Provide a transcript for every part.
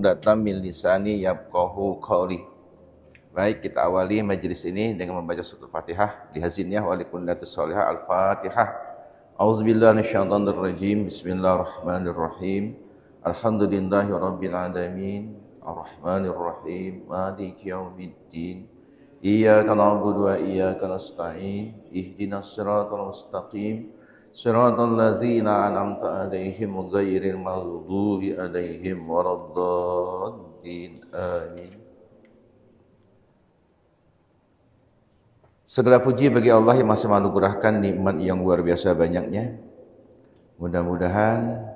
Datang min lisani yafqahu qawli. Baik, kita awali majlis ini dengan membaca surah Al-Fatihah lihaziniyah wa likunnatus salihah. Al-Fatihah. A'udzubillahi minasyaitonir rajim. Bismillahirrahmanirrahim. Alhamdulillahi rabbil alamin. Arrahmanir rahim. Maliki yaumiddin. Iyyaka na'budu wa iyyaka nasta'in. Ihdinas siratal mustaqim. Siratal ladzina an'amta 'alaihim ghairil maghdubi 'alaihim waladdallin. Amin. Segala puji bagi Allah yang Maha menganugerahkan nikmat yang luar biasa banyaknya. Mudah-mudahan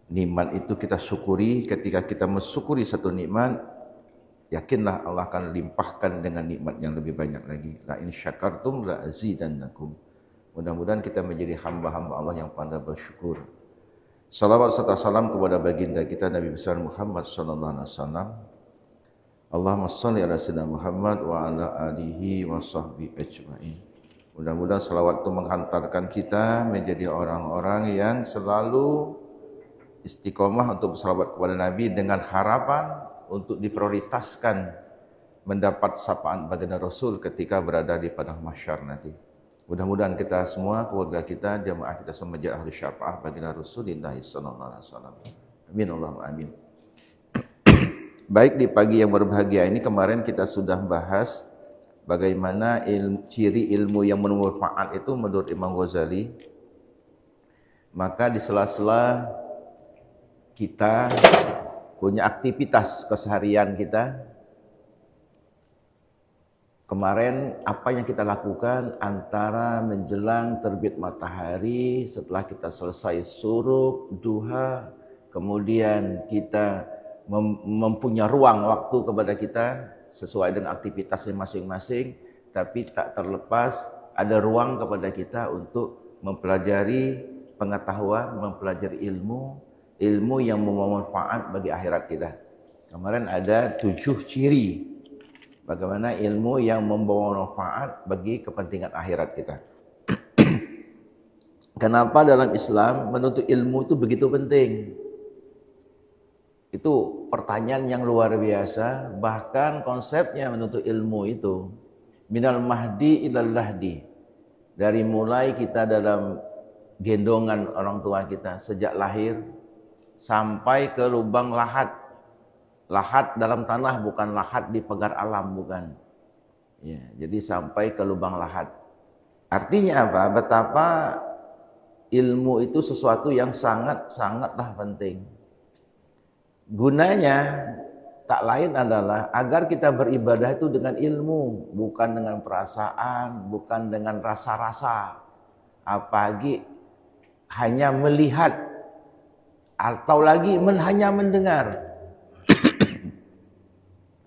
nikmat itu kita syukuri. Ketika kita mensyukuri satu nikmat, yakinlah Allah akan limpahkan dengan nikmat yang lebih banyak lagi. La in syakartum la azidannakum. Mudah-mudahan kita menjadi hamba-hamba Allah yang pandai bersyukur. Salawat serta salam kepada baginda kita Nabi besar Muhammad sallallahu alaihi wasallam. Allahumma shalli ala sayyidina Muhammad wa ala alihi wa sahbihi ajma'in. Mudah-mudahan salawat itu menghantarkan kita menjadi orang-orang yang selalu istiqomah untuk bersalawat kepada Nabi dengan harapan untuk diprioritaskan mendapat sapaan baginda Rasul ketika berada di padang mahsyar nanti. Mudah-mudahan kita semua, keluarga kita, jamaah kita semua menjadi ahli syafaah baginda Rasulullah sallallahu alaihi wasallam. Amin Allahumma amin. Baik, di pagi yang berbahagia ini kemarin kita sudah bahas bagaimana ciri ilmu yang bermanfaat itu menurut Imam Ghazali. Maka di sela-sela kita punya aktivitas keseharian kita, kemarin apa yang kita lakukan antara menjelang terbit matahari, setelah kita selesai syuruk, duha, kemudian kita mempunyai ruang waktu kepada kita sesuai dengan aktivitasnya masing-masing, tapi tak terlepas ada ruang kepada kita untuk mempelajari pengetahuan, mempelajari ilmu yang membawa manfaat bagi akhirat kita. Kemarin ada 7 ciri bagaimana ilmu yang membawa manfaat bagi kepentingan akhirat kita. Kenapa dalam Islam menuntut ilmu itu begitu penting? Itu pertanyaan yang luar biasa. Bahkan konsepnya menuntut ilmu itu minal mahdi ilal lahdi. Dari mulai kita dalam gendongan orang tua kita sejak lahir sampai ke lubang lahat. Lahat dalam tanah, bukan lahat di pagar alam, bukan. Ya, jadi sampai ke lubang lahat. Artinya apa? Betapa ilmu itu sesuatu yang sangatlah penting. Gunanya tak lain adalah agar kita beribadah itu dengan ilmu, bukan dengan perasaan, bukan dengan rasa-rasa. Apalagi hanya melihat atau lagi hanya mendengar.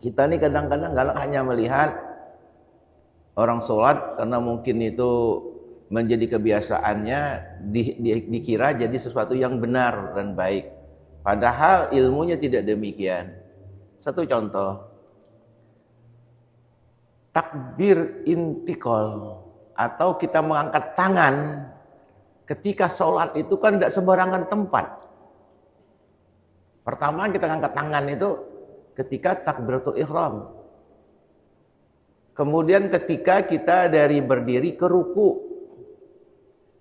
Kita ini kadang-kadang kalau hanya melihat orang sholat karena mungkin itu menjadi kebiasaannya dikira jadi sesuatu yang benar dan baik. Padahal ilmunya tidak demikian. Satu contoh, takbir intikal atau kita mengangkat tangan ketika sholat itu kan tidak sembarangan tempat. Pertama kita angkat tangan itu ketika takbiratul ihram. Kemudian ketika kita dari berdiri ke ruku.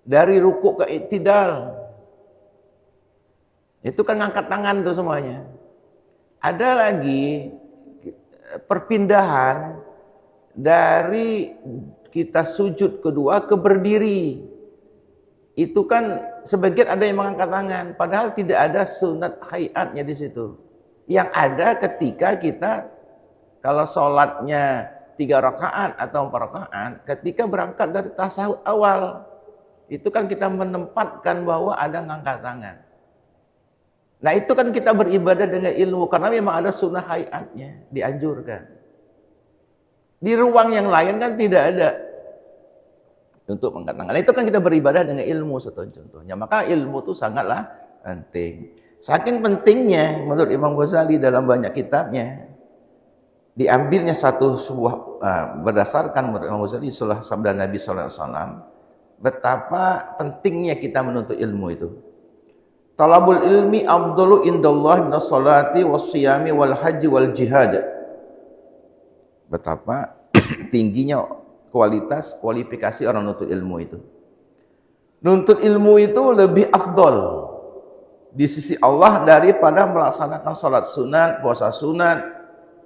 Dari ruku ke i'tidal. Itu kan ngangkat tangan tuh semuanya. Ada lagi perpindahan dari kita sujud kedua ke berdiri. Itu kan sebagian ada yang mengangkat tangan, padahal tidak ada sunat hayatnya di situ. Yang ada ketika kita kalau sholatnya 3 rakaat atau 4 rakaat, ketika berangkat dari tasawuf awal, itu kan kita menempatkan bahwa ada ngangkat tangan. Nah itu kan kita beribadah dengan ilmu, karena memang ada sunnah hayatnya, dianjurkan. Di ruang yang lain kan tidak ada untuk mengangkat tangan. Nah, itu kan kita beribadah dengan ilmu, satu contohnya. Maka ilmu itu sangatlah penting. Saking pentingnya menurut Imam Ghazali dalam banyak kitabnya, diambilnya berdasarkan menurut Imam Ghazali sabda Nabi sallallahu alaihi wasallam, betapa pentingnya kita menuntut ilmu itu. Talabul ilmi afdalu indallah minas salati wassiyami wal haji wal jihad. Betapa tingginya kualifikasi orang nuntut ilmu itu. Nuntut ilmu itu lebih afdol di sisi Allah daripada melaksanakan salat sunat, puasa sunat,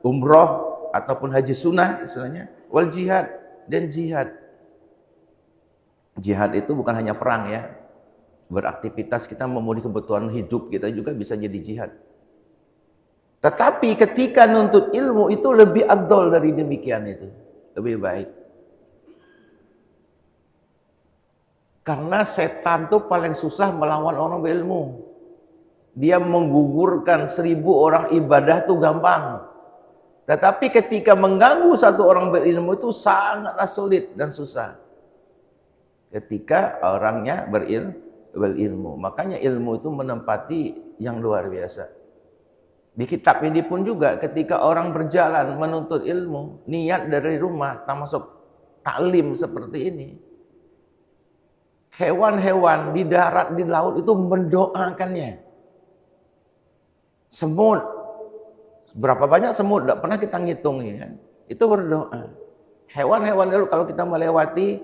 umroh ataupun haji sunat istilahnya, wal jihad dan jihad. Jihad itu bukan hanya perang ya. Beraktivitas kita memenuhi kebutuhan hidup kita juga bisa jadi jihad. Tetapi ketika nuntut ilmu itu lebih afdol dari demikian itu. Lebih baik. Karena setan tuh paling susah melawan orang berilmu. Dia menggugurkan 1000 orang ibadah tuh gampang. Tetapi ketika mengganggu satu orang berilmu itu sangatlah sulit dan susah. Ketika orangnya berilmu. Makanya ilmu itu menempati yang luar biasa. Di kitab ini pun juga ketika orang berjalan menuntut ilmu, niat dari rumah termasuk taklim seperti ini. Hewan-hewan di darat, di laut itu mendoakannya. Semut, berapa banyak semut, tidak pernah kita ngitung ya. Itu berdoa. Hewan-hewan itu kalau kita melewati,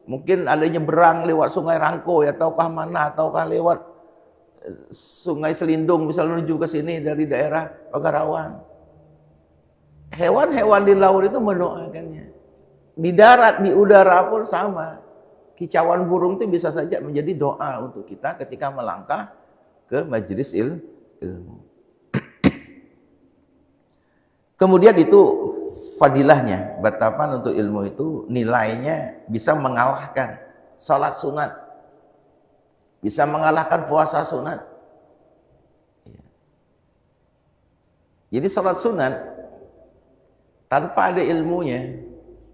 mungkin ada nyeberang lewat sungai Rangko, ataukah mana, ataukah lewat sungai Selindung, misalnya menuju ke sini dari daerah Pagarawan. Hewan-hewan di laut itu mendoakannya. Di darat, di udara pun sama. Kicauan burung itu bisa saja menjadi doa untuk kita ketika melangkah ke majelis ilmu. Kemudian itu fadilahnya, betapa untuk ilmu itu nilainya bisa mengalahkan salat sunat, bisa mengalahkan puasa sunat. Jadi salat sunat tanpa ada ilmunya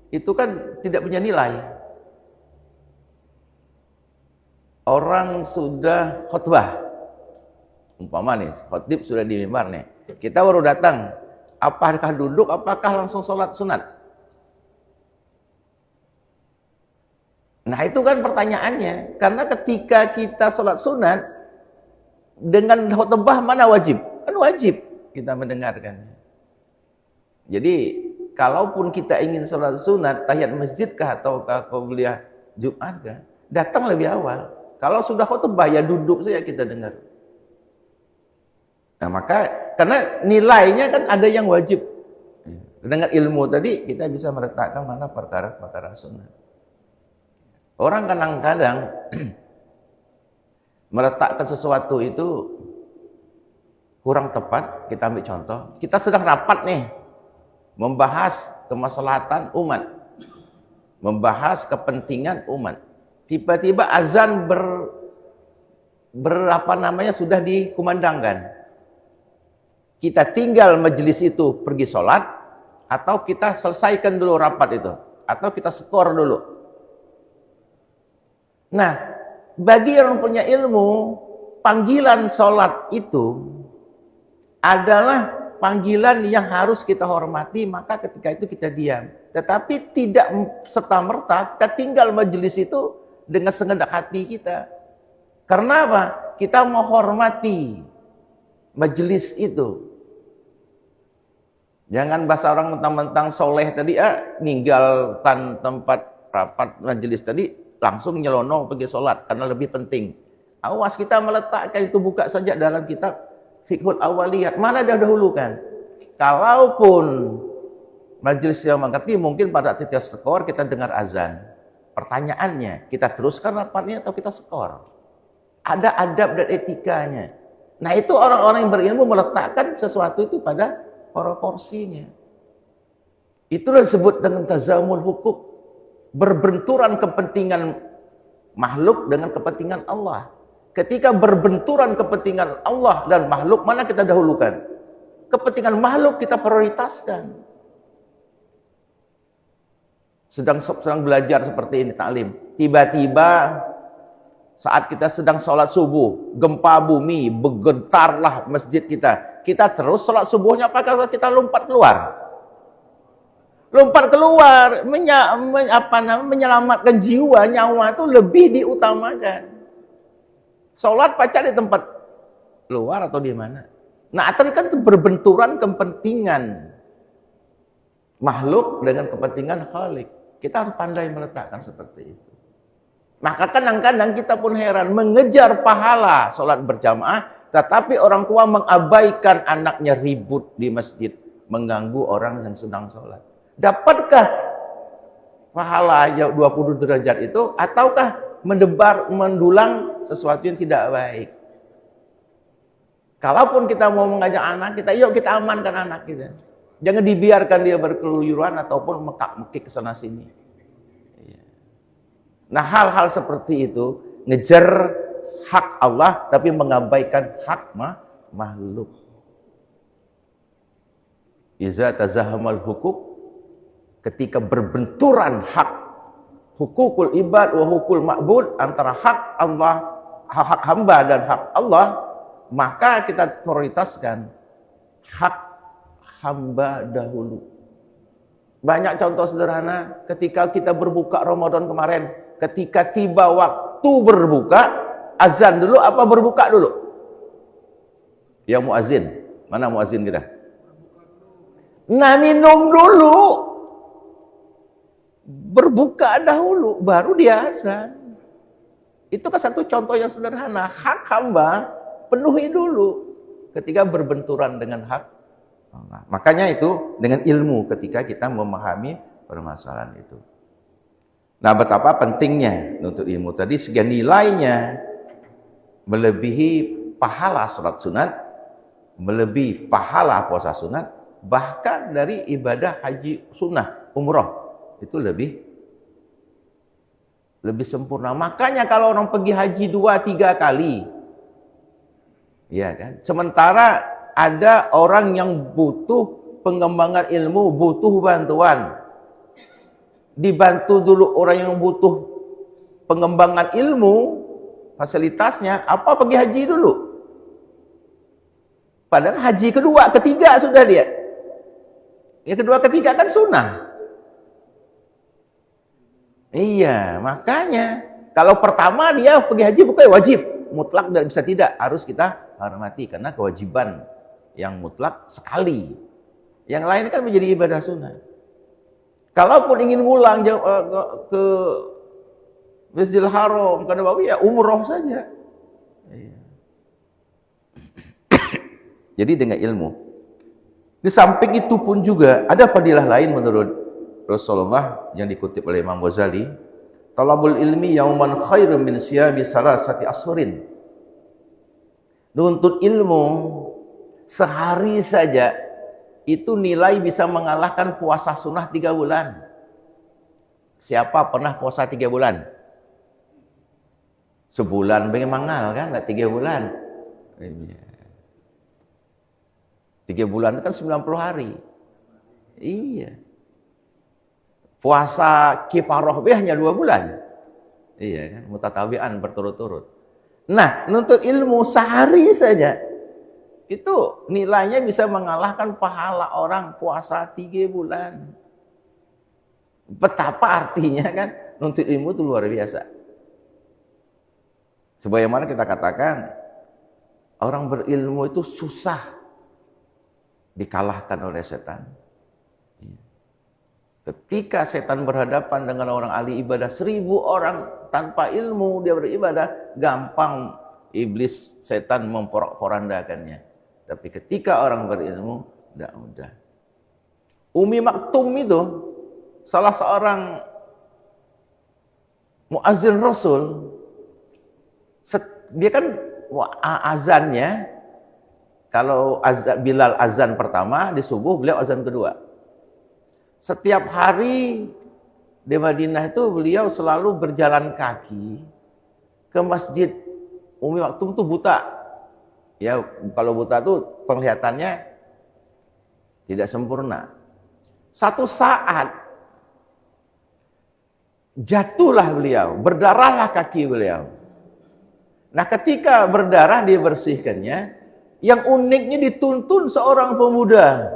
itu kan tidak punya nilai. Orang sudah khutbah, umpama nih, khotib sudah di mimbar nih, kita baru datang, apakah duduk, apakah langsung sholat sunat? Nah itu kan pertanyaannya, karena ketika kita sholat sunat, dengan khutbah mana wajib? Kan wajib kita mendengarkan. Jadi, kalaupun kita ingin sholat sunat, tahiyat masjid kah, ataukah qabliyah Jumat kah, datang lebih awal. Kalau sudah khutbah ya duduk saja kita dengar. Nah maka karena nilainya kan ada yang wajib. Dengan ilmu tadi kita bisa meletakkan mana perkara-perkara sunnah. Orang kadang-kadang meletakkan sesuatu itu kurang tepat. Kita ambil contoh, kita sedang rapat nih membahas kemaslahatan umat, membahas kepentingan umat. Tiba-tiba azan sudah dikumandangkan. Kita tinggal majelis itu pergi sholat, atau kita selesaikan dulu rapat itu, atau kita skor dulu. Nah, bagi orang punya ilmu, panggilan sholat itu adalah panggilan yang harus kita hormati, maka ketika itu kita diam. Tetapi tidak serta-merta kita tinggal majelis itu dengan segenap hati kita. Karena apa? Kita menghormati majelis itu. Jangan bahasa orang mentang-mentang soleh tadi, ninggalkan tempat rapat majelis tadi, langsung nyelonong pergi sholat, karena lebih penting. Awas kita meletakkan itu, buka saja dalam kitab Fiqhul Awaliyat. Mana dia dahulukan? Kalaupun majelis yang mengerti, mungkin pada titik skor kita dengar azan. Pertanyaannya, kita teruskan rapatnya atau kita skor? Ada adab dan etikanya. Nah itu orang-orang yang berilmu meletakkan sesuatu itu pada proporsinya. Itulah disebut dengan tazamul hukuk. Berbenturan kepentingan makhluk dengan kepentingan Allah. Ketika berbenturan kepentingan Allah dan makhluk, mana kita dahulukan? Kepentingan makhluk kita prioritaskan. Sedang belajar seperti ini, taklim. Tiba-tiba saat kita sedang sholat subuh, gempa bumi, bergetarlah masjid kita. Kita terus sholat subuhnya, apakah kita lompat keluar? Lompat keluar, menyelamatkan jiwa, nyawa itu lebih diutamakan. Sholat pacar di tempat luar atau di mana. Nah, tadi kan itu berbenturan kepentingan makhluk dengan kepentingan Khalik. Kita harus pandai meletakkan seperti itu. Maka kadang-kadang kita pun heran, mengejar pahala sholat berjamaah, tetapi orang tua mengabaikan anaknya ribut di masjid, mengganggu orang yang sedang sholat. Dapatkah pahala 20 derajat itu, ataukah mendulang sesuatu yang tidak baik? Kalaupun kita mau mengajak anak kita, yuk kita amankan anak kita. Jangan dibiarkan dia berkeluyuran ataupun mekak-mekik ke sana sini. Nah, hal-hal seperti itu ngejar hak Allah tapi mengabaikan hak makhluk. Iza tazahamal hukuk, ketika berbenturan hak hukukul ibad wa hukul ma'bud, antara hak Allah, hak hamba dan hak Allah, maka kita prioritaskan hak hamba dahulu. Banyak contoh sederhana ketika kita berbuka Ramadan kemarin, ketika tiba waktu berbuka, azan dulu apa berbuka dulu? Ya muazin, mana muazin kita? Nah, minum dulu, berbuka dahulu, baru dia azan. Itu kan satu contoh yang sederhana. Hak hamba penuhi dulu ketika berbenturan dengan hak Allah. Makanya itu dengan ilmu ketika kita memahami permasalahan itu. Nah, betapa pentingnya untuk ilmu tadi, sehingga nilainya melebihi pahala sholat sunat, melebihi pahala puasa sunat, bahkan dari ibadah haji sunnah, umroh, itu lebih sempurna. Makanya kalau orang pergi haji 2-3 kali, ya kan, sementara ada orang yang butuh pengembangan ilmu, butuh bantuan, dibantu dulu orang yang butuh pengembangan ilmu, fasilitasnya, apa pergi haji dulu? Padahal haji kedua, ketiga sudah dia. Yang kedua, ketiga kan sunnah. Iya, makanya kalau pertama dia pergi haji bukan wajib, mutlak dan bisa tidak, harus kita hormati karena kewajiban yang mutlak sekali. Yang lain kan menjadi ibadah sunnah. Kalaupun ingin ngulang ke Masjidil Haram, ke Nabawi, ya umroh saja. Iya. Jadi dengan ilmu. Di samping itu pun juga ada fadilah lain menurut Rasulullah yang dikutip oleh Imam Ghazali. Talabul ilmi yauman khairun min siyami salasati ashurin. Nuntut ilmu sehari saja itu nilai bisa mengalahkan puasa sunnah 3 bulan. Siapa pernah puasa 3 bulan? Sebulan pengen mangal kan, enggak 3 bulan. 3 bulan kan 90 hari. Iya. Puasa kifaroh hanya 2 bulan. Iya kan, mutatabi'an berturut-turut. Nah, nuntut ilmu sehari saja itu nilainya bisa mengalahkan pahala orang puasa 3 bulan. Betapa artinya kan nuntut ilmu itu luar biasa. Sebagaimana kita katakan, orang berilmu itu susah dikalahkan oleh setan. Ketika setan berhadapan dengan orang ahli ibadah, 1000 orang tanpa ilmu dia beribadah, gampang iblis setan memporak-porandakannya. Tapi ketika orang berilmu, tidak mudah. Umi Maktum itu salah seorang muazzin Rasul. Dia kan azannya, kalau Bilal azan pertama di subuh, beliau azan kedua. Setiap hari di Madinah itu beliau selalu berjalan kaki ke masjid. Umi Maktum itu buta. Ya, kalau buta itu penglihatannya tidak sempurna. Satu saat jatuhlah beliau, berdarahlah kaki beliau. Nah, ketika berdarah dibersihkannya, yang uniknya dituntun seorang pemuda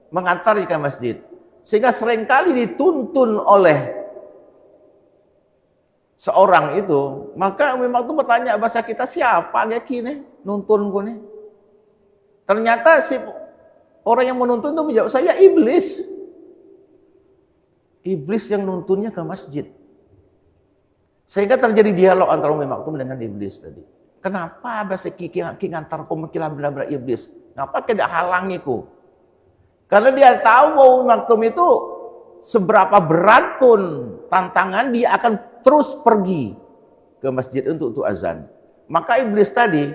mengantar ke masjid. Sehingga seringkali dituntun oleh seorang itu, maka memang tuh bertanya bahasa kita, siapa ya kini nuntun ku nih? Ternyata si orang yang menuntun itu menjawab, saya iblis. Iblis yang nuntunnya ke masjid. Sehingga terjadi dialog antara Umi Maktum dengan iblis tadi. Kenapa bahasa kiki ngantar komukilah benar-benar iblis? Kenapa tidak halangiku? Karena dia tahu bahwa Umi Maktum itu seberapa berat pun tantangan, dia akan terus pergi ke masjid untuk azan. Maka iblis tadi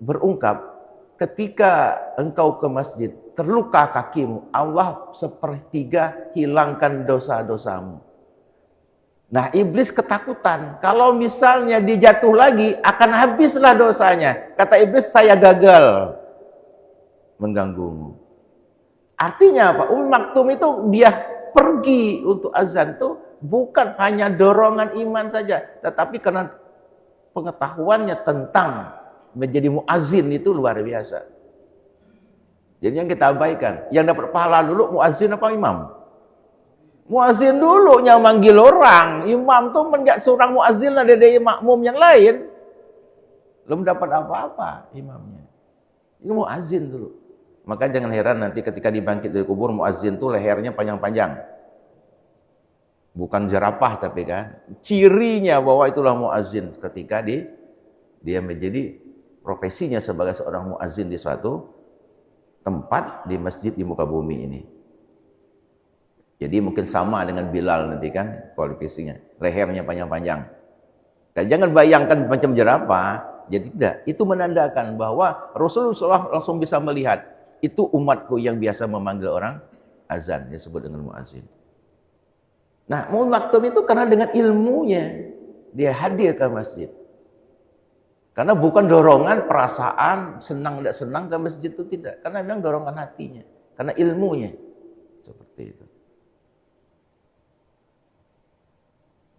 berungkap, ketika engkau ke masjid, terluka kakimu, Allah sepertiga hilangkan dosa-dosamu. Nah, iblis ketakutan, kalau misalnya dia jatuh lagi, akan habislah dosanya. Kata iblis, saya gagal mengganggumu. Artinya apa? Maktum itu dia pergi untuk azan tuh bukan hanya dorongan iman saja, tetapi karena pengetahuannya tentang menjadi muazin itu luar biasa. Jadi yang kita abaikan, yang dapat pahala dulu muazin apa imam? Muazin dulu yang manggil orang, imam tuh menjak seorang muazin lah dari makmum yang lain. Belum dapat apa-apa imamnya. Ini muazin dulu. Maka jangan heran nanti ketika dibangkit dari kubur, muazin tuh lehernya panjang-panjang. Bukan jerapah tapi kan. Cirinya bahwa itulah muazin ketika dia menjadi profesinya sebagai seorang muazin di suatu tempat di masjid di muka bumi ini. Jadi mungkin sama dengan Bilal nanti kan kualifikasinya, lehernya panjang-panjang. Dan jangan bayangkan macam jerapah, jadi tidak. Itu menandakan bahwa Rasulullah langsung bisa melihat itu umatku yang biasa memanggil orang azan, disebut dengan muazin. Nah, Maktum itu karena dengan ilmunya dia hadir ke masjid. Karena bukan dorongan perasaan senang tidak senang ke masjid itu tidak, karena memang dorongan hatinya, karena ilmunya seperti itu.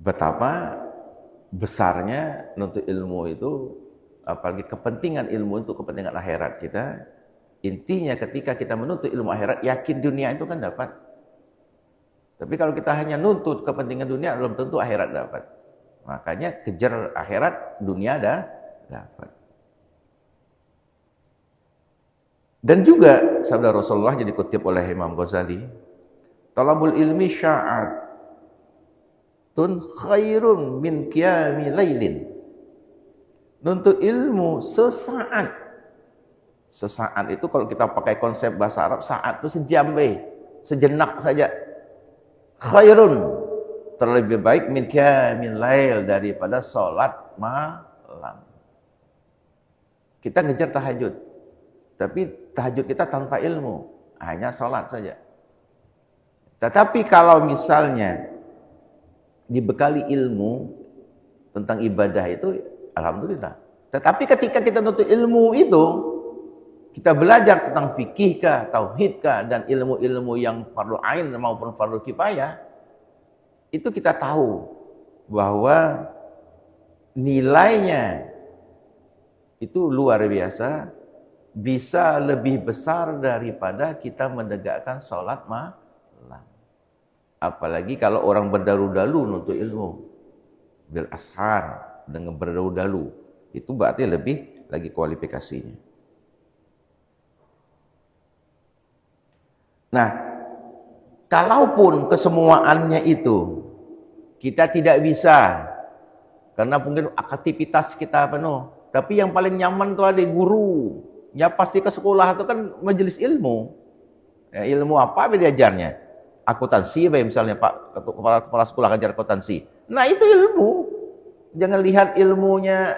Betapa besarnya menuntut ilmu itu, apalagi kepentingan ilmu untuk kepentingan akhirat kita. Intinya ketika kita menuntut ilmu akhirat, yakin dunia itu kan dapat. Tapi kalau kita hanya nuntut kepentingan dunia, belum tentu akhirat dapat. Makanya kejar akhirat, dunia dapat. Dan juga sabda Rasulullah jadi dikutip oleh Imam Ghazali, talabul ilmi sya'atun khairun min qiyami lailin. Nuntut ilmu sesaat. Sesaat itu kalau kita pakai konsep bahasa Arab, saat itu sejam sejenak saja. Khairun, terlebih baik min qiyamil lail, daripada sholat malam. Kita ngejar tahajud, tapi tahajud kita tanpa ilmu, hanya sholat saja. Tetapi kalau misalnya dibekali ilmu tentang ibadah itu, alhamdulillah. Tetapi ketika kita nuntut ilmu itu, kita belajar tentang fikih kah, tauhid kah, dan ilmu-ilmu yang fardu ain maupun fardu kifayah, itu kita tahu bahwa nilainya itu luar biasa, bisa lebih besar daripada kita menegakkan sholat malam. Apalagi kalau orang berdalu-dalu nuntut ilmu, bil ashar, dengan berdalu-dalu, itu berarti lebih lagi kualifikasinya. Nah, kalaupun kesemuaannya itu kita tidak bisa, karena mungkin aktivitas kita penuh, tapi yang paling nyaman tuh ada guru. Ya pasti ke sekolah itu kan majelis ilmu. Ya, ilmu apa diajarnya? Akuntansi, misalnya Pak kepala sekolah ngajar akuntansi. Nah, itu ilmu. Jangan lihat ilmunya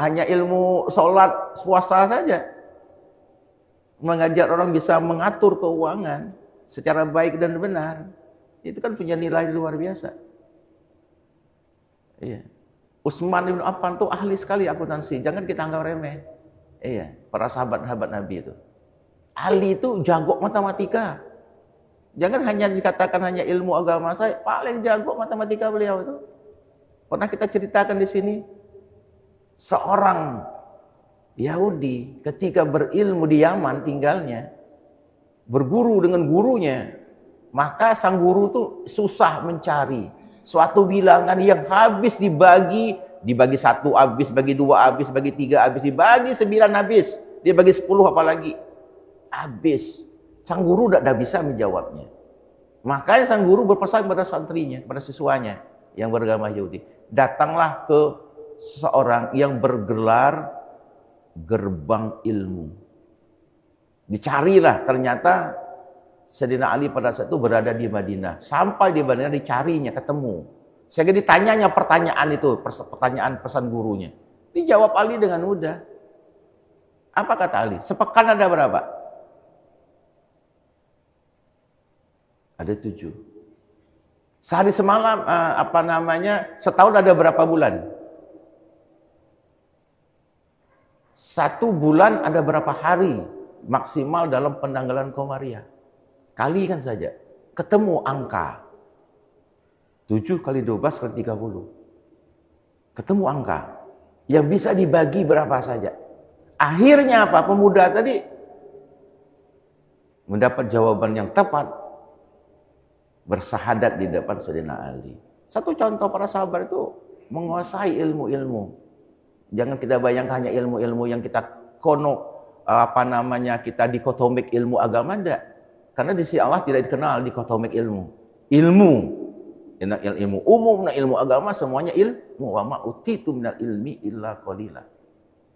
hanya ilmu sholat puasa saja. Mengajar orang bisa mengatur keuangan secara baik dan benar, itu kan punya nilai luar biasa. Iya. Utsman bin Affan tuh ahli sekali akuntansi, jangan kita anggap remeh. Iya, para sahabat-sahabat Nabi itu. Ahli itu jago matematika. Jangan hanya dikatakan hanya ilmu agama saya, paling jago matematika beliau itu. Pernah kita ceritakan di sini, seorang Yahudi ketika berilmu di Yaman tinggalnya, berguru dengan gurunya, maka sang guru tuh susah mencari Suatu bilangan yang habis dibagi 1 habis, bagi 2 habis, bagi 3 habis, dibagi 9 habis, dia bagi 10 apalagi. Habis. Sang guru tidak bisa menjawabnya. Makanya sang guru berpesan kepada santrinya, kepada siswanya yang beragama Yahudi. Datanglah ke seorang yang bergelar gerbang ilmu. Dicarilah, ternyata Sayyidina Ali pada saat itu berada di Madinah. Sampai di Madinah dicarinya, ketemu. Sehingga ditanyanya pertanyaan itu, pertanyaan pesan gurunya. Dijawab Ali dengan mudah. Apa kata Ali? Sepekan ada berapa? Ada 7. Sehari semalam, setahun ada berapa bulan? 1 bulan ada berapa hari maksimal dalam penanggalan Komariah? Kalikan saja, ketemu angka 7 kali 12 kali 30. Ketemu angka yang bisa dibagi berapa saja. Akhirnya apa? Pemuda tadi mendapat jawaban yang tepat, bersahadat di depan Sayyidina Ali. Satu contoh para sahabat itu menguasai ilmu-ilmu. Jangan kita bayangkan hanya ilmu-ilmu yang kita kita dikotomik ilmu agama, enggak. Karena di sisi Allah tidak dikenal dikotomik ilmu. Ilmu umum, ilmu agama semuanya ilmu. Wa ma utitu minal ilmi illa qalila.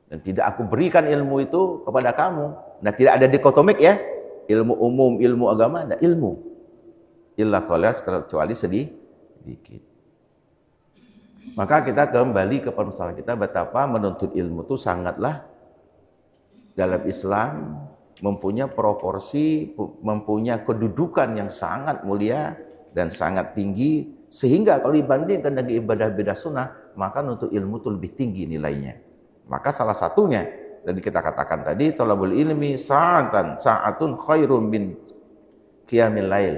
Dan tidak aku berikan ilmu itu kepada kamu. Nah, tidak ada dikotomik ya. Ilmu umum, ilmu agama, ada ilmu. Illa qalila, kecuali sedikit. Maka kita kembali ke permasalahan kita, betapa menuntut ilmu itu sangatlah dalam Islam mempunyai proporsi, mempunyai kedudukan yang sangat mulia dan sangat tinggi, sehingga kalau dibandingkan dengan ibadah-ibadah sunnah, maka untuk ilmu itu lebih tinggi nilainya. Maka salah satunya, dan kita katakan tadi, thalabul ilmi sa'atun khairun min qiyamil lail.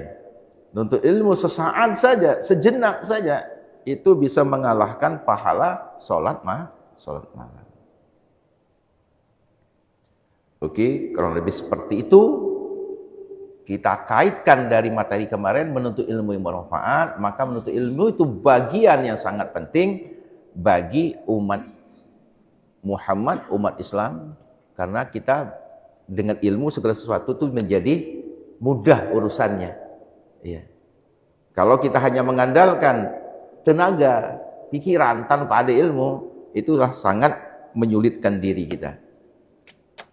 Untuk ilmu sesaat saja, sejenak saja, itu bisa mengalahkan pahala sholat malam. Oke, kurang lebih seperti itu. Kita kaitkan dari materi kemarin, menuntut ilmu yang bermanfaat. Maka menuntut ilmu itu bagian yang sangat penting bagi umat Muhammad, umat Islam. Karena kita dengan ilmu segala sesuatu itu menjadi mudah urusannya. Ya. Kalau kita hanya mengandalkan tenaga, pikiran tanpa ada ilmu, itulah sangat menyulitkan diri kita.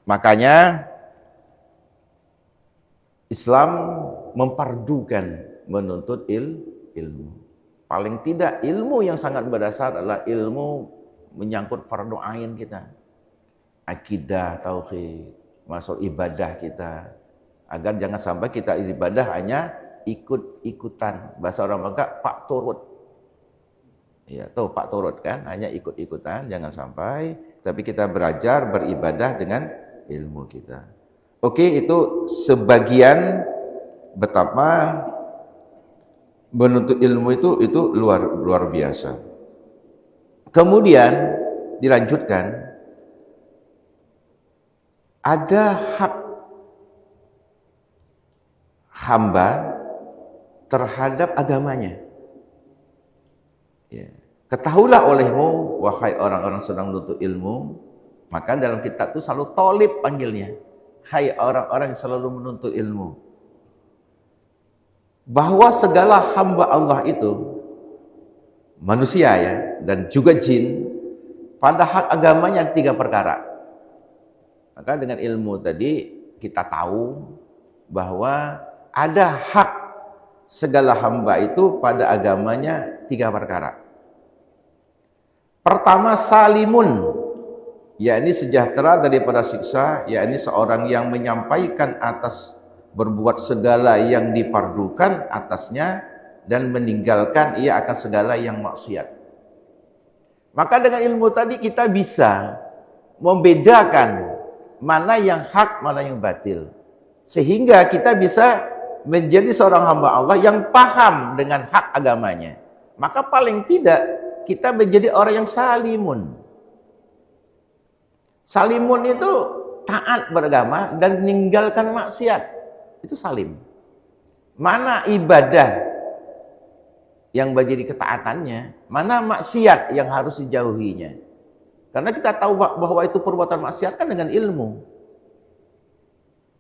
Makanya Islam mempardukan menuntut ilmu. Paling tidak ilmu yang sangat berdasar adalah ilmu menyangkut fardu ain kita. Akidah, tauhid, masuk ibadah kita. Agar jangan sampai kita ibadah hanya ikut-ikutan. Bahasa orang Mekah, pak turut. Ya, tahu pak turut kan, hanya ikut-ikutan, jangan sampai. Tapi kita belajar beribadah dengan ilmu kita. Oke, itu sebagian betapa menuntut ilmu itu luar biasa. Kemudian dilanjutkan, ada hak hamba terhadap agamanya. Ya. Ketahuilah olehmu, wahai orang-orang sedang menuntut ilmu, maka dalam kitab itu selalu tolib panggilnya. Hai orang-orang yang selalu menuntut ilmu. Bahwa segala hamba Allah itu, manusia ya, dan juga jin, pada hak agamanya 3 perkara. Maka dengan ilmu tadi kita tahu bahwa ada hak segala hamba itu pada agamanya 3 perkara. Pertama, salimun, yakni sejahtera daripada siksa, yakni seorang yang menyampaikan atas berbuat segala yang dipardukan atasnya dan meninggalkan ia akan segala yang maksiat. Maka dengan ilmu tadi kita bisa membedakan mana yang hak, mana yang batil. Sehingga kita bisa menjadi seorang hamba Allah yang paham dengan hak agamanya. Maka paling tidak kita menjadi orang yang salimun. Salimun itu taat beragama dan meninggalkan maksiat. Itu salim. Mana ibadah yang menjadi ketaatannya, mana maksiat yang harus dijauhinya. Karena kita tahu bahwa itu perbuatan maksiat kan dengan ilmu.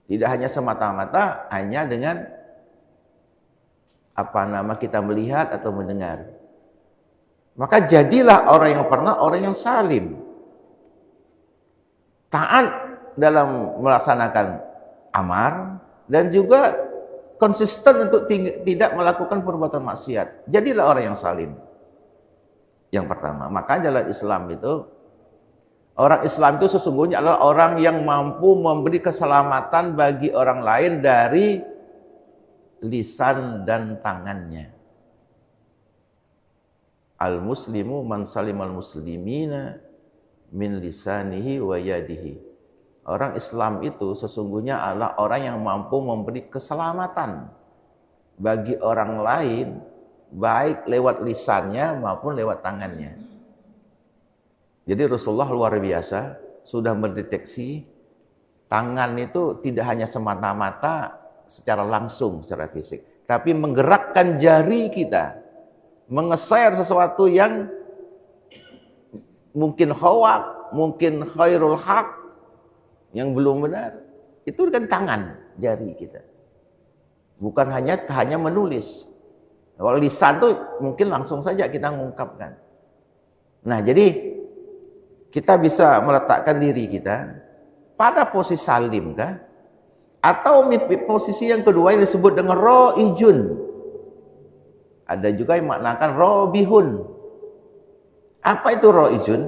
Tidak hanya semata-mata hanya dengan kita melihat atau mendengar. Maka jadilah orang yang salim. Taat dalam melaksanakan amar dan juga konsisten untuk tidak melakukan perbuatan maksiat. Jadilah orang yang salim. Yang pertama, maka dalam Islam itu orang Islam itu sesungguhnya adalah orang yang mampu memberi keselamatan bagi orang lain dari lisan dan tangannya. Al-muslimu man salimal muslimina min lisanihi wa yadihi. Orang Islam itu sesungguhnya adalah orang yang mampu memberi keselamatan bagi orang lain, baik lewat lisannya maupun lewat tangannya. Jadi Rasulullah luar biasa, sudah mendeteksi tangan itu tidak hanya semata-mata secara langsung, secara fisik, tapi menggerakkan jari kita, mengeser sesuatu yang mungkin khawak, mungkin khairul haq, yang belum benar, itu kan tangan jari kita. Bukan hanya menulis. Kalau lisan tuh mungkin langsung saja kita mengungkapkan. Nah, jadi kita bisa meletakkan diri kita pada posisi salim kah? Atau posisi yang kedua yang disebut dengan ro'ijun. Ada juga yang maknakan robihun. Apa itu ro'ijun?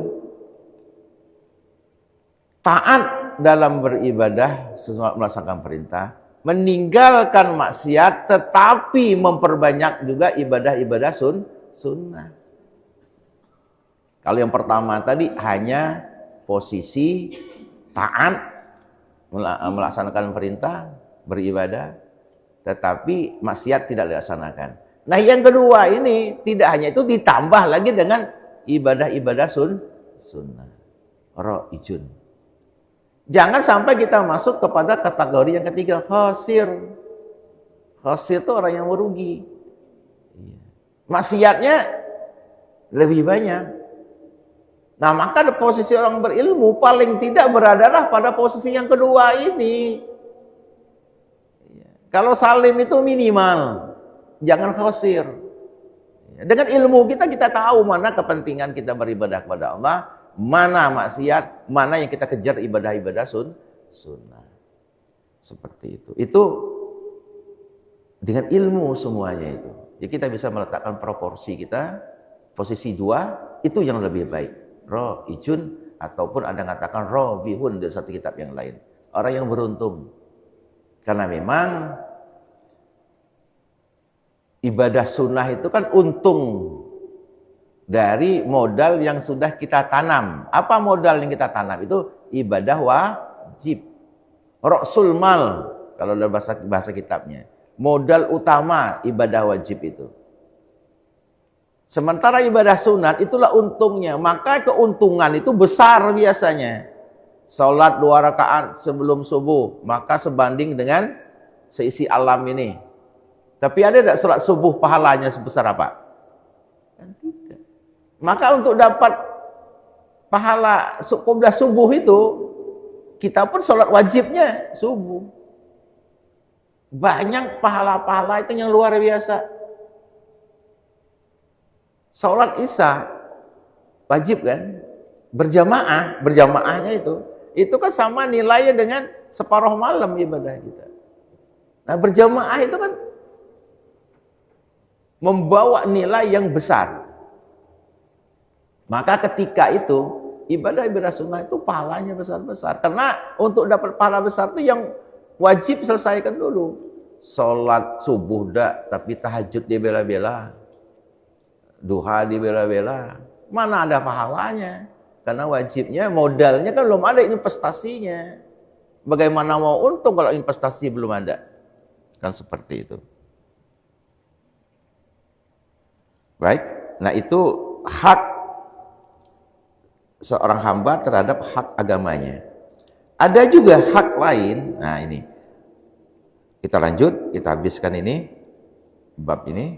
Taat dalam beribadah sesuai melaksanakan perintah, meninggalkan maksiat tetapi memperbanyak juga ibadah-ibadah sunnah. Kalau yang pertama tadi hanya posisi taat melaksanakan perintah, beribadah, tetapi maksiat tidak dilaksanakan. Nah, yang kedua ini tidak hanya itu, ditambah lagi dengan ibadah-ibadah sunnah. Ro'ijun. Jangan sampai kita masuk kepada kategori yang ketiga, khasir. Khasir itu orang yang merugi. Maksiatnya lebih banyak. Nah, maka posisi orang berilmu paling tidak beradalah pada posisi yang kedua ini. Kalau salim itu minimal, jangan khasir. Dengan ilmu kita tahu mana kepentingan kita beribadah kepada Allah, mana maksiat, mana yang kita kejar ibadah-ibadah sunnah. Seperti itu. Itu dengan ilmu semuanya itu. Jadi kita bisa meletakkan proporsi kita, posisi dua, itu yang lebih baik. Ro'ijun, ataupun ada yang katakan robihun di satu kitab yang lain. Orang yang beruntung. Karena memang ibadah sunnah itu kan untung dari modal yang sudah kita tanam. Apa modal yang kita tanam? Itu ibadah wajib. Ra'sul mal, kalau dalam bahasa kitabnya. Modal utama ibadah wajib itu. Sementara ibadah sunat itulah untungnya. Maka keuntungan itu besar biasanya. Salat 2 rakaat sebelum subuh, maka sebanding dengan seisi alam ini. Tapi ada tidak salat subuh pahalanya sebesar apa? Kan tidak. Maka untuk dapat pahala qoblah subuh itu, kita pun sholat wajibnya subuh. Banyak pahala-pahala itu yang luar biasa. Sholat isya wajib kan? Berjamaahnya itu kan sama nilainya dengan separuh malam ibadah kita. Nah, berjamaah itu kan membawa nilai yang besar. Maka ketika itu ibadah-ibadah sunnah itu pahalanya besar-besar. Karena untuk dapat pahala besar itu yang wajib selesaikan dulu. Sholat subuh dah, tapi tahajud dibela-bela, duha dibela-bela. Mana ada pahalanya? Karena wajibnya, modalnya kan belum ada investasinya. Bagaimana mau untung kalau investasi belum ada? Kan seperti itu. Baik, nah itu hak seorang hamba terhadap hak agamanya. Ada juga hak lain. Nah, ini kita lanjut, kita habiskan ini bab ini.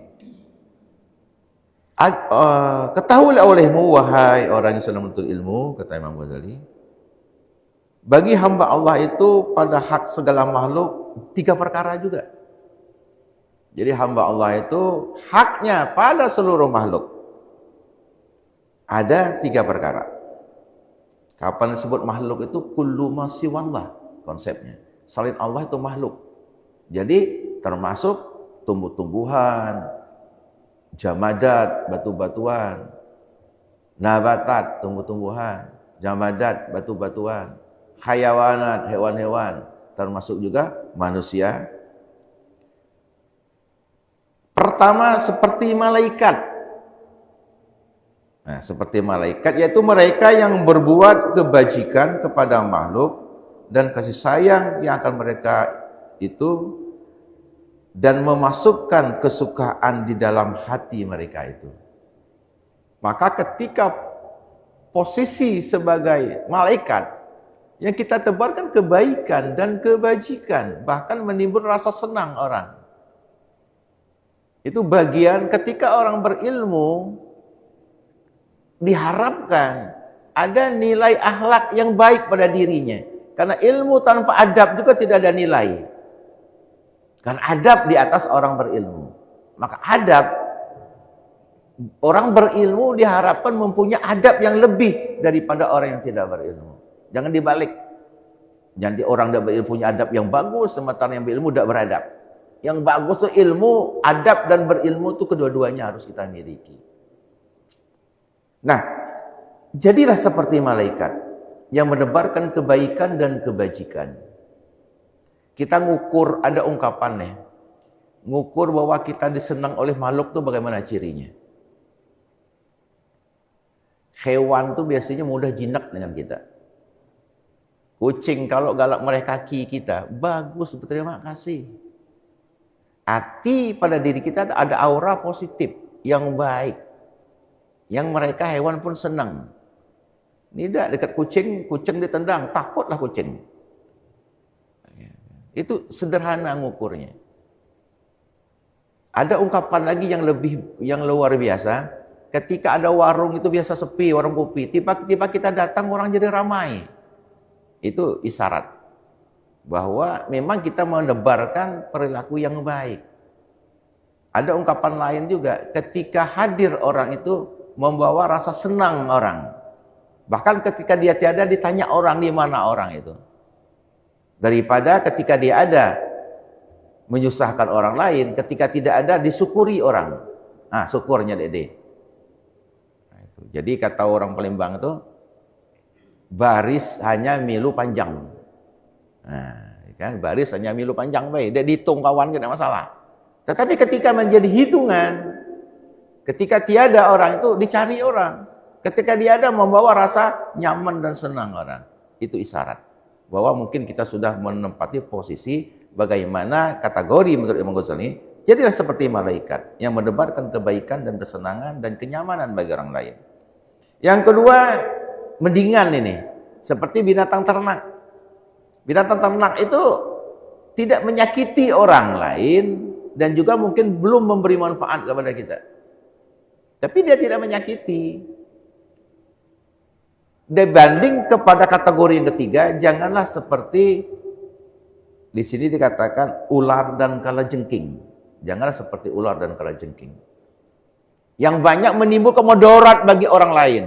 Ketahuilah olehmu wahai orang yang sedang menuntut ilmu, kata Imam Ghazali, bagi hamba Allah itu pada hak segala makhluk 3 perkara juga. Jadi hamba Allah itu haknya pada seluruh makhluk ada 3 perkara. Kapan disebut makhluk itu kullu ma siwallah konsepnya. Selain Allah itu makhluk. Jadi termasuk tumbuh-tumbuhan, jamadat, batu-batuan, nabatat, tumbuh-tumbuhan, jamadat, batu-batuan, hayawanat, hewan-hewan, termasuk juga manusia. Pertama seperti malaikat. Nah, seperti malaikat yaitu mereka yang berbuat kebajikan kepada makhluk dan kasih sayang yang akan mereka itu dan memasukkan kesukaan di dalam hati mereka itu. Maka ketika posisi sebagai malaikat yang kita tebarkan kebaikan dan kebajikan, bahkan menimbul rasa senang orang. Itu bagian ketika orang berilmu diharapkan ada nilai akhlak yang baik pada dirinya. Karena ilmu tanpa adab juga tidak ada nilai. Karena adab di atas orang berilmu. Maka adab, orang berilmu diharapkan mempunyai adab yang lebih daripada orang yang tidak berilmu. Jangan dibalik. Jadi orang tidak berilmu punya adab yang bagus, sementara yang berilmu tidak beradab. Yang bagus itu ilmu, adab dan berilmu itu kedua-duanya harus kita miliki. Nah, jadilah seperti malaikat yang menebarkan kebaikan dan kebajikan. Kita ngukur, ada ungkapannya. Ngukur bahwa kita disenang oleh makhluk itu bagaimana cirinya? Hewan itu biasanya mudah jinak dengan kita. Kucing kalau galak meraih kaki kita, bagus, berterima kasih. Arti pada diri kita ada aura positif yang baik. Yang mereka hewan pun senang. Tidak dekat kucing, kucing ditendang, takutlah kucing. Itu sederhana ngukurnya. Ada ungkapan lagi yang luar biasa. Ketika ada warung itu biasa sepi, warung kopi. Tiba-tiba kita datang orang jadi ramai. Itu isyarat bahwa memang kita menebarkan perilaku yang baik. Ada ungkapan lain juga, ketika hadir orang itu membawa rasa senang orang. Bahkan ketika dia tiada ditanya orang di mana orang itu. Daripada ketika dia ada menyusahkan orang lain, ketika tidak ada disyukuri orang. Nah, syukurnya Dede. Nah, itu. Jadi kata orang Palembang itu, baris hanya milu panjang. Nah, kan baris hanya milu panjang baik, dia dihitung kawan tidak masalah. Tetapi ketika menjadi hitungan, ketika tiada orang itu dicari orang. Ketika dia ada membawa rasa nyaman dan senang orang. Itu isyarat bahwa mungkin kita sudah menempati posisi bagaimana kategori menurut Imam Ghazali. Jadilah seperti malaikat yang menebarkan kebaikan dan kesenangan dan kenyamanan bagi orang lain. Yang kedua, mendingan ini, seperti binatang ternak. Binatang ternak itu tidak menyakiti orang lain dan juga mungkin belum memberi manfaat kepada kita. Tapi dia tidak menyakiti. Dibanding kepada kategori yang ketiga, janganlah seperti di sini dikatakan ular dan kalajengking. Janganlah seperti ular dan kalajengking. Yang banyak menimbulkan mudarat bagi orang lain.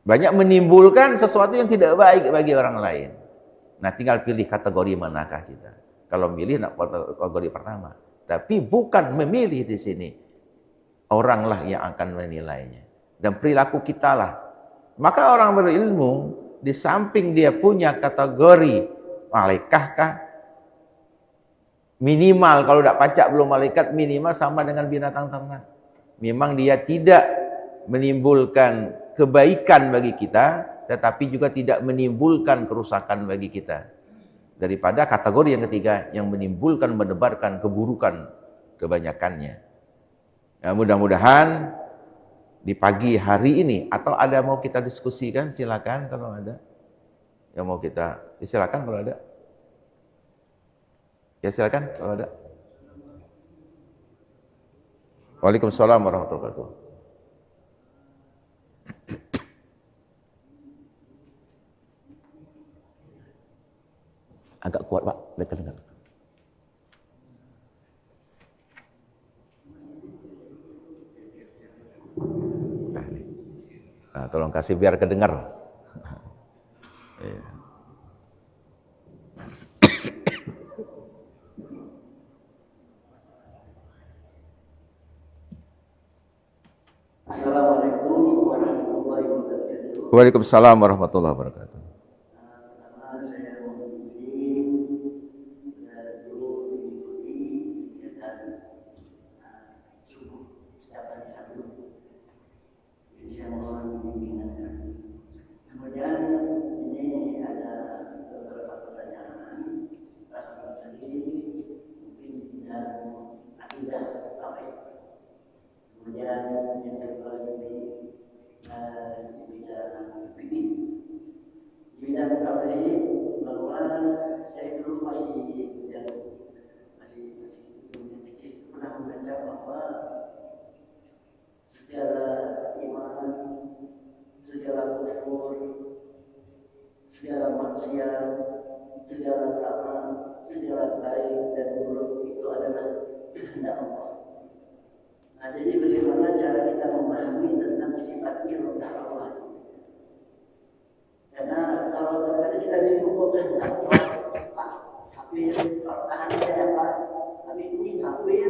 Banyak menimbulkan sesuatu yang tidak baik bagi orang lain. Nah, tinggal pilih kategori manakah kita. Kalau milih nak kategori pertama. Tapi bukan memilih di sini. Oranglah yang akan menilainya. Dan perilaku kita lah. Maka orang berilmu, di samping dia punya kategori malaikatkah? Minimal, kalau tidak pacak belum malaikat, minimal sama dengan binatang ternak. Memang dia tidak menimbulkan kebaikan bagi kita, tetapi juga tidak menimbulkan kerusakan bagi kita. Daripada kategori yang ketiga, yang menimbulkan, menebarkan keburukan kebanyakannya. Ya, mudah-mudahan di pagi hari ini, atau ada mau kita diskusikan, silakan kalau ada. Yang mau kita, silakan kalau ada. Ya silakan kalau ada. Waalaikumsalam warahmatullahi wabarakatuh. Agak kuat Pak, dengar. Nah, tolong kasih biar kedengar. Assalamualaikum warahmatullahi wabarakatuh. Waalaikumsalam warahmatullahi wabarakatuh. Pertama saya memuji dulu mengikuti kegiatan subuh setiap hari Sabtu. Jadi saya mohon bimbingan. Kemudian ini ada beberapa pertanyaan. Pertama tadi mungkin bidang akidah tauhid. Kemudian yang kedua ini bidang fikih. Bidang tauhid bahwa saya dulu masih kecil pernah membaca bahwa segala iman, segala kufur, segala maksiat, segala taat, segala baik dan buruk itu adalah kehendak Allah. Nah, jadi bagaimana cara kita memahami tentang sifat irodah Allah? Karena kalau terkadang kita bingung kehendak Allah, kafir, pertahanannya apa? Tapi ini kafir,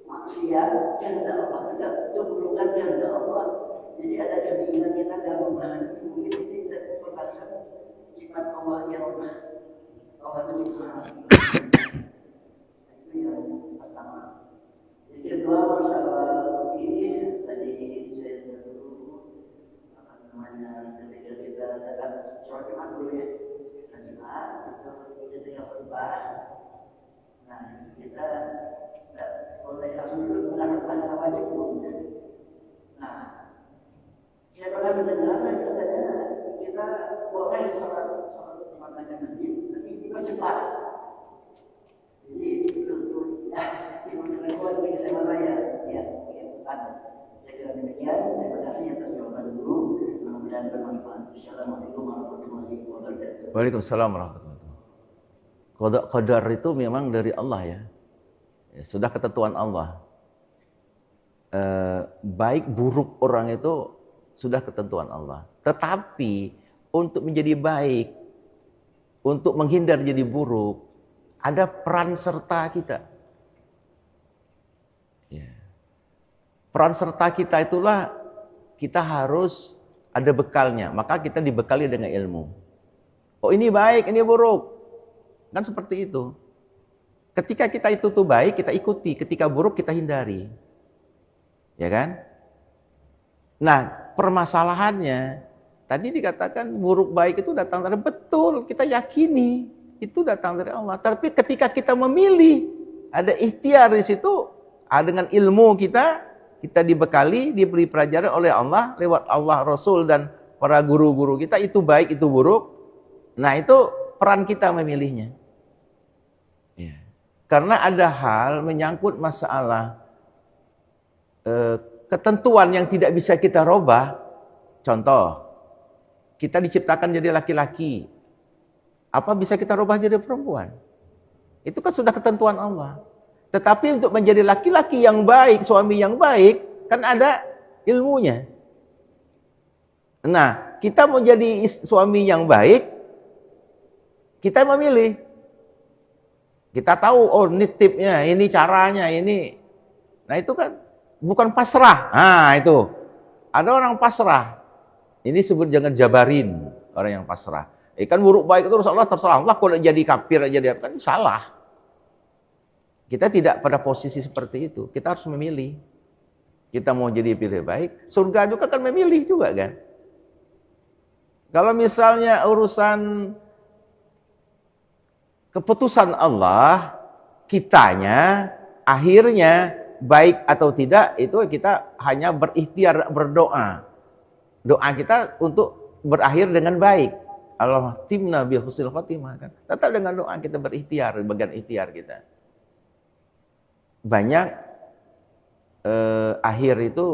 maksiat, kehendak Allah, tidak keburukan kehendak Allah. Jadi ada kebingungan kita dalam memahami mungkin ini terpetasan sifat Allah irodah. Allah itu Maha. Itu yang pertama. Yang kedua masalah ini tadi saya dulu ketika kita datang sholat Jumat dulu ya, Jumat atau ketika khutbah, nah kita mulai langsung dulu melakukan wajib dulu. Nah, saya pernah mendengar katanya kita boleh sholat Jumat aja nanti cepat. Jadi itu saya kira demikian. Terima kasih atas jawaban dulu. Mudah-mudahan bermanfaat. Assalamualaikum warahmatullahi wabarakatuh. Waalaikumsalam warahmatullahi wabarakatuh. Qadar itu memang dari Allah ya. Sudah ketentuan Allah. Baik buruk orang itu sudah ketentuan Allah. Tetapi untuk menjadi baik, untuk menghindar jadi buruk, ada peran serta kita. Peran serta kita itulah kita harus ada bekalnya. Maka kita dibekali dengan ilmu. Oh ini baik, ini buruk. Kan seperti itu. Ketika kita itu tuh baik, kita ikuti. Ketika buruk, kita hindari. Ya kan? Nah, permasalahannya, tadi dikatakan buruk baik itu datang dari betul. Kita yakini, itu datang dari Allah. Tapi ketika kita memilih, ada ikhtiar di situ, dengan ilmu kita dibekali, diberi pelajaran oleh Allah, lewat Allah, Rasul, dan para guru-guru kita, itu baik, itu buruk. Nah, itu peran kita memilihnya. Ya. Karena ada hal menyangkut masalah ketentuan yang tidak bisa kita robah. Contoh, kita diciptakan jadi laki-laki. Apa bisa kita robah jadi perempuan? Itu kan sudah ketentuan Allah. Tetapi untuk menjadi laki-laki yang baik, suami yang baik, kan ada ilmunya. Nah, kita mau jadi suami yang baik, kita memilih. Kita tahu, oh ini tipnya, ini caranya, ini. Nah itu kan bukan pasrah. Nah itu, ada orang pasrah. Ini sebut jangan jabarin, orang yang pasrah. Kan buruk baik itu Allah terserah Allah, kalau jadi kafir, jadi apa, kan salah. Kita tidak pada posisi seperti itu. Kita harus memilih. Kita mau jadi pilih baik, surga juga kan memilih juga kan. Kalau misalnya urusan keputusan Allah, kitanya, akhirnya baik atau tidak, itu kita hanya berikhtiar, berdoa. Doa kita untuk berakhir dengan baik. Allah timna bi husnil khotimah kan. Tetap dengan doa kita berikhtiar, bagian ikhtiar kita. Banyak akhir itu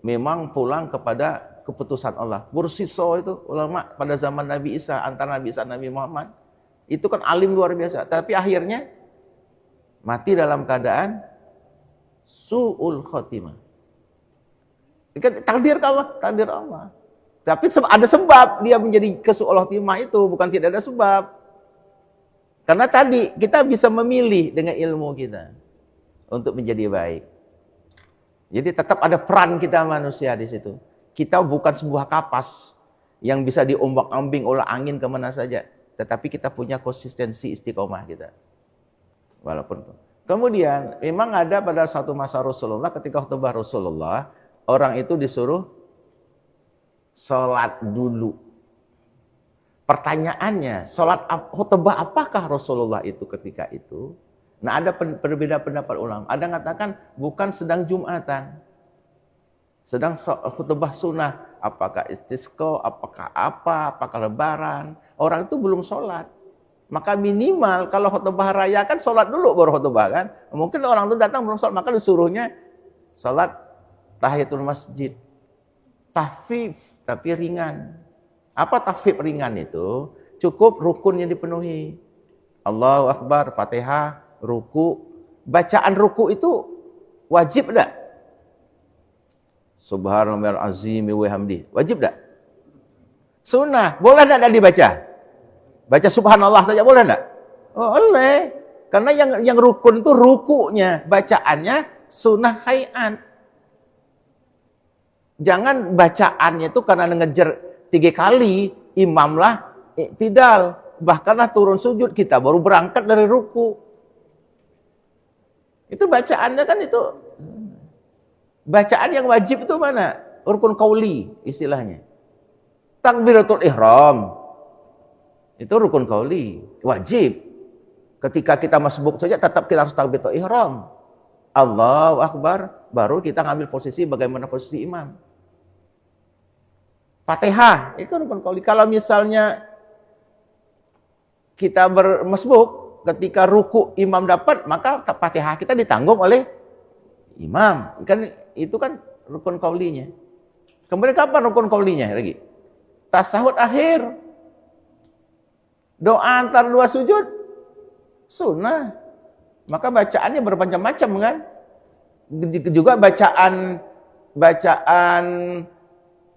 memang pulang kepada keputusan Allah. Bursiso itu ulama pada zaman Nabi Isa, antara Nabi Isa dan Nabi Muhammad, itu kan alim luar biasa, tapi akhirnya mati dalam keadaan su'ul khotimah. Takdir Allah, takdir Allah. Tapi ada sebab dia menjadi kesu'ul khotimah itu, bukan tidak ada sebab. Karena tadi kita bisa memilih dengan ilmu kita untuk menjadi baik. Jadi tetap ada peran kita manusia di situ. Kita bukan sebuah kapas yang bisa diombak-ambing oleh angin kemana saja. Tetapi kita punya konsistensi istiqomah kita. Walaupun. Kemudian memang ada pada satu masa Rasulullah, ketika khutbah Rasulullah, orang itu disuruh sholat dulu. Pertanyaannya, sholat khutbah apakah Rasulullah itu ketika itu? Nah, ada berbeda pendapat ulama. Ada yang mengatakan bukan sedang Jumatan. Sedang khutbah sunnah. Apakah istisqa, apakah apa, apakah lebaran. Orang itu belum sholat. Maka minimal kalau khutbah raya kan sholat dulu baru khutbah kan. Mungkin orang itu datang belum sholat, maka disuruhnya sholat tahiyatul masjid. Tahfif, tapi ringan. Apa tahfif ringan itu? Cukup rukunnya dipenuhi. Allahu Akbar, Fatihah, ruku. Bacaan ruku itu wajib enggak? Subhanallahil azim wa hamdi. Wajib enggak? Sunnah. Boleh enggak dibaca? Baca subhanallah saja boleh enggak? Oh, boleh. Karena yang rukun itu rukunya, bacaannya sunnah hayat. Jangan bacaannya itu karena ngejar 3 kali, imamlah iktidal, bahkanlah turun sujud, kita baru berangkat dari ruku. Itu bacaannya kan itu. Bacaan yang wajib itu mana? Rukun qauli istilahnya. Takbiratul ihram. Itu rukun qauli, wajib. Ketika kita masbuk saja tetap kita harus takbiratul ihram. Allahu Akbar, baru kita ngambil posisi bagaimana posisi imam. Fatihah, itu rukun qauli. Kalau misalnya kita bermasbuk, ketika ruku imam dapat, maka Fatihah kita ditanggung oleh imam. Itu kan rukun qaulinya. Kemudian kapan rukun qaulinya lagi? Tasahud akhir. Doa antar 2 sujud sunnah. Maka bacaannya bermacam-macam kan? Juga bacaan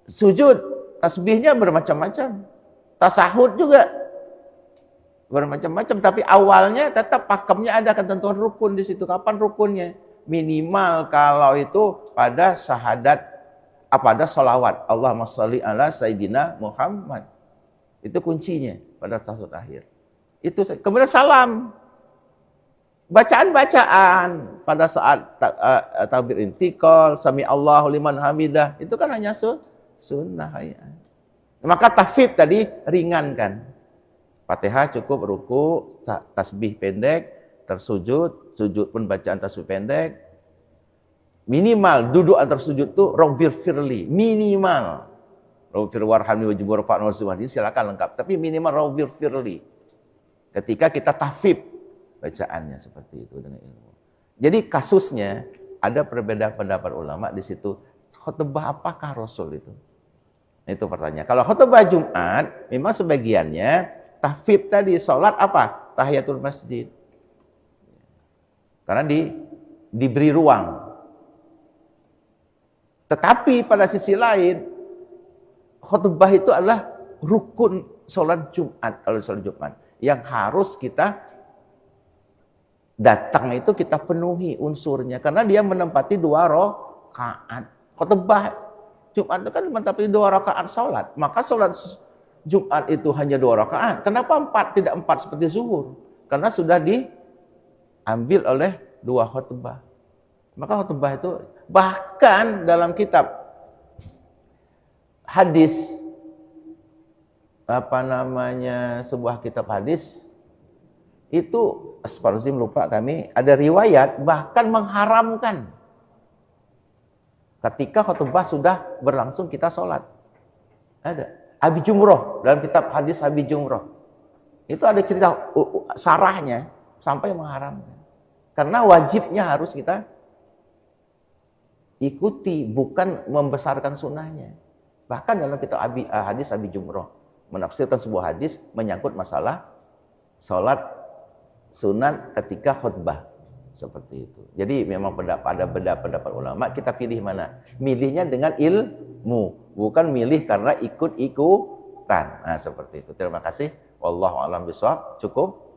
sujud, tasbihnya bermacam-macam. Tasahud juga bermacam-macam, tapi awalnya tetap pakemnya ada ketentuan rukun di situ. Kapan rukunnya? Minimal kalau itu pada syahadat, pada sholawat. Allahumma sholli ala sayyidina Muhammad. Itu kuncinya pada tasawuf akhir. Itu kemudian salam. Bacaan-bacaan pada saat takbir intikal, sami Allahu liman hamidah, itu kan hanya sunnah ya. Maka tahfif tadi ringankan. Fatihah cukup, ruku, tasbih pendek, tersujud, sujud pun bacaan tasbih pendek. Minimal duduk antar sujud tuh Rabbir firli, minimal. Rabbir warhamni wa jibur fa'al wasubhani, silakan lengkap, tapi minimal Rabbir firli. Ketika kita tahfif bacaannya seperti itu dengan ilmu. Jadi kasusnya ada perbedaan pendapat ulama di situ. Khutbah apakah Rasul itu? Itu pertanyaan. Kalau khutbah Jumat, memang sebagiannya tahfif tadi, sholat apa? Tahiyatul masjid. Karena diberi ruang. Tetapi pada sisi lain, khutbah itu adalah rukun sholat Jumat. Kalau sholat Jumat, yang harus kita datang itu kita penuhi unsurnya. Karena dia menempati 2 rakaat. Khutbah Jumat itu kan menempati 2 rakaat sholat. Maka sholat Jumat itu hanya 2 rakaat. Kenapa 4? Tidak 4 seperti zuhur. Karena sudah diambil oleh 2 khutbah. Maka khutbah itu bahkan dalam kitab hadis, sebuah kitab hadis, itu Asparuzim lupa kami, ada riwayat bahkan mengharamkan ketika khutbah sudah berlangsung kita sholat. Ada. Abi Jumroh, dalam kitab hadis Abi Jumroh. Itu ada cerita sarahnya sampai mengharamkan. Karena wajibnya harus kita ikuti, bukan membesarkan sunnahnya. Bahkan dalam kitab hadis Abi Jumroh menafsirkan sebuah hadis menyangkut masalah sholat sunat ketika khutbah seperti itu. Jadi memang ada pendapat ulama, kita pilih mana? Milihnya dengan ilmu, bukan milih karena ikut-ikutan. Nah, seperti itu. Terima kasih. Wallahu a'lam bishawab. Cukup.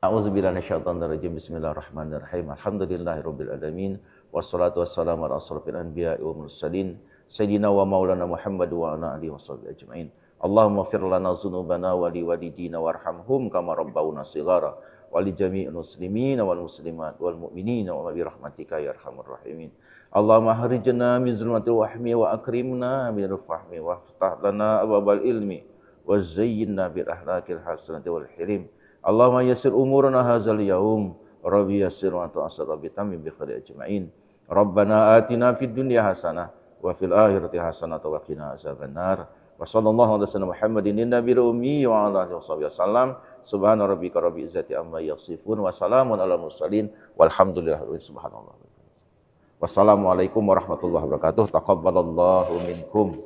A'udzubillahi minasyaitonir rajim. Bismillahirrahmanirrahim. Alhamdulillahirabbil alamin. Wassalatu wassalamu ala asrofil anbiya'i wal mursalin. Sayyidina wa maulana Muhammad wa ala alihi washabihi ajmain. Allahumma fir lana dzunubana wa liwalidina warhamhum kama rabbawna shighara wa li jami'il muslimin wal muslimat wal mu'minina wa bi rahmatika ya arhamar rahimin. Allahumma harijna min zulmatil wahmi wa akrimna min fahmi wa ftah lana abwabal ilmi wa zayyinna bil akhlaqil hasanati wal hirim. Allahumma yassir umurana hadzal yaum rabbi yassir wa ta'assir bi tamim bi khairi ajmain. Rabbana atina fid dunya hasanah wa fil akhirati hasanah wa qina azabannar. Wa sallallahu alaihi wasallam Muhammadin nabiyil ummi wa ala alihi wasallam. Subhana rabbika rabbil izzati amma yasifun wa salamun alal mursalin walhamdulillahi subhanallah. Wassalamualaikum warahmatullahi wabarakatuh. Taqabbalallahu minkum.